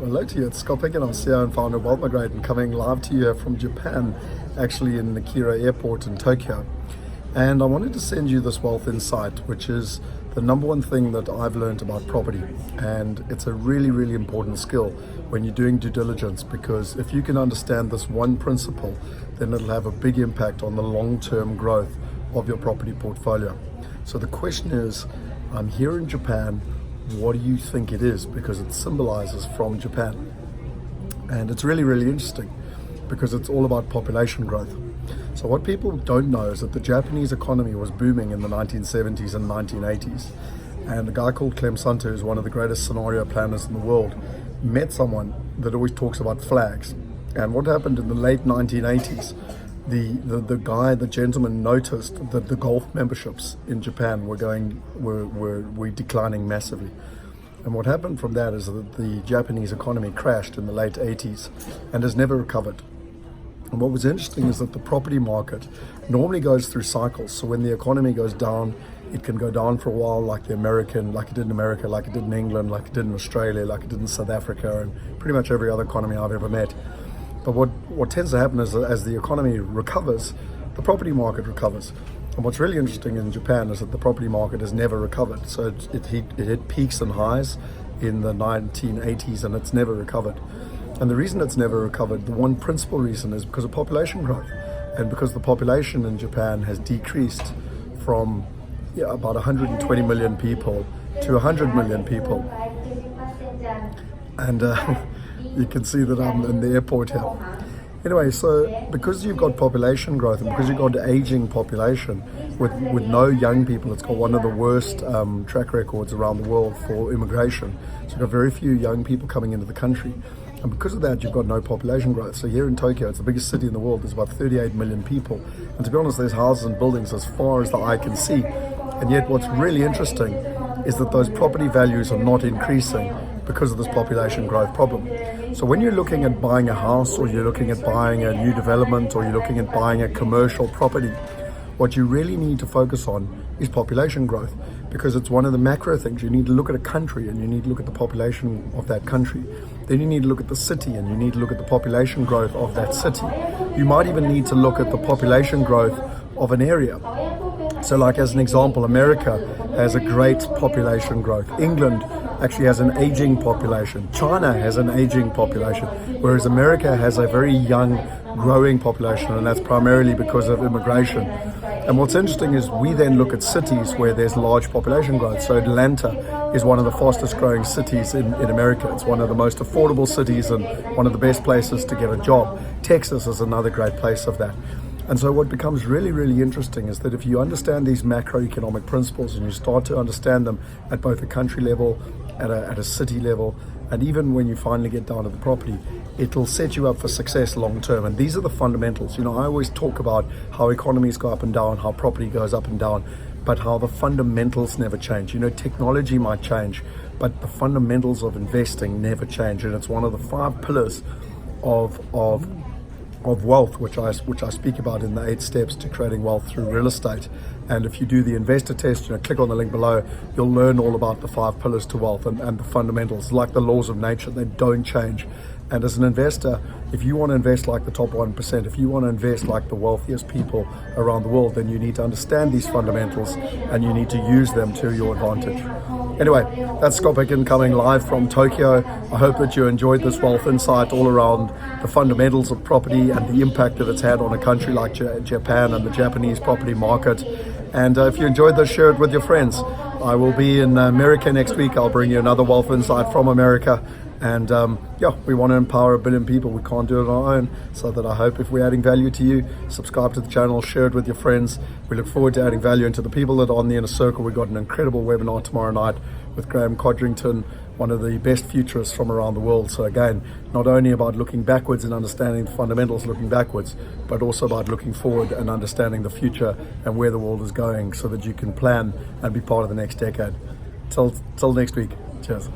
Hello to you, it's Picken. I'm CEO and founder of Migrate and coming live to you from Japan, actually in Nakira Airport in Tokyo. And I wanted to send you this wealth insight, which is the number one thing that I've learned about property. And it's a really, really important skill when you're doing due diligence, because if you can understand this one principle, then it'll have a big impact on the long-term growth of your property portfolio. So the question is, I'm here in Japan, what do you think it is? Because it symbolizes from Japan. And it's really, really interesting because it's all about population growth. So what people don't know is that the Japanese economy was booming in the 1970s and 1980s. And a guy called Clem Santo, who's one of the greatest scenario planners in the world, met someone that always talks about flags. And what happened in the late 1980s, the gentleman noticed that the golf memberships in Japan were declining massively. And what happened from that is that the Japanese economy crashed in the late 80s and has never recovered. And what was interesting is that the property market normally goes through cycles. So when the economy goes down, it can go down for a while, like it did in America, like it did in England, like it did in Australia, like it did in South Africa, and pretty much every other economy I've ever met. But what tends to happen is that as the economy recovers, the property market recovers. And what's really interesting in Japan is that the property market has never recovered. So it hit peaks and highs in the 1980s and it's never recovered. And the reason it's never recovered, the one principal reason, is because of population growth. And because the population in Japan has decreased from about 120 million people to 100 million people. And you can see that I'm in the airport here. Anyway, so because you've got population growth and because you've got an aging population with no young people, it's got one of the worst track records around the world for immigration. So you've got very few young people coming into the country. And because of that, you've got no population growth. So here in Tokyo, it's the biggest city in the world. There's about 38 million people. And to be honest, there's houses and buildings as far as the eye can see. And yet what's really interesting is that those property values are not increasing because of this population growth problem. So when you're looking at buying a house, or you're looking at buying a new development, or you're looking at buying a commercial property, what you really need to focus on is population growth, because it's one of the macro things. You need to look at a country and you need to look at the population of that country. Then you need to look at the city and you need to look at the population growth of that city. You might even need to look at the population growth of an area. So like as an example, America has a great population growth. England actually has an aging population. China has an aging population, whereas America has a very young, growing population, and that's primarily because of immigration. And what's interesting is we then look at cities where there's large population growth. So Atlanta is one of the fastest growing cities in America. It's one of the most affordable cities and one of the best places to get a job. Texas is another great place of that. And so what becomes really, really interesting is that if you understand these macroeconomic principles and you start to understand them at both a country level, at a city level, and even when you finally get down to the property, it'll set you up for success long term. And these are the fundamentals. I always talk about how economies go up and down, how property goes up and down, but how the fundamentals never change. Technology might change, but the fundamentals of investing never change. And it's one of the 5 pillars of wealth, which I speak about in the 8 steps to creating wealth through real estate. And if you do the investor test, click on the link below, you'll learn all about the 5 pillars to wealth and the fundamentals, like the laws of nature. They don't change. And as an investor, if you want to invest like the top 1%, if you want to invest like the wealthiest people around the world, then you need to understand these fundamentals and you need to use them to your advantage. Anyway, that's Picken coming live from Tokyo. I hope that you enjoyed this wealth insight all around the fundamentals of property and the impact that it's had on a country like Japan and the Japanese property market. And if you enjoyed this, share it with your friends. I will be in America next week. I'll bring you another wealth insight from America. And we want to empower 1 billion people. We can't do it on our own. So that I hope if we're adding value to you, subscribe to the channel, share it with your friends. We look forward to adding value into the people that are on the inner circle. We've got an incredible webinar tomorrow night with Graham Codrington, one of the best futurists from around the world. So again, not only about looking backwards and understanding the fundamentals looking backwards, but also about looking forward and understanding the future and where the world is going so that you can plan and be part of the next decade. Till next week. Cheers.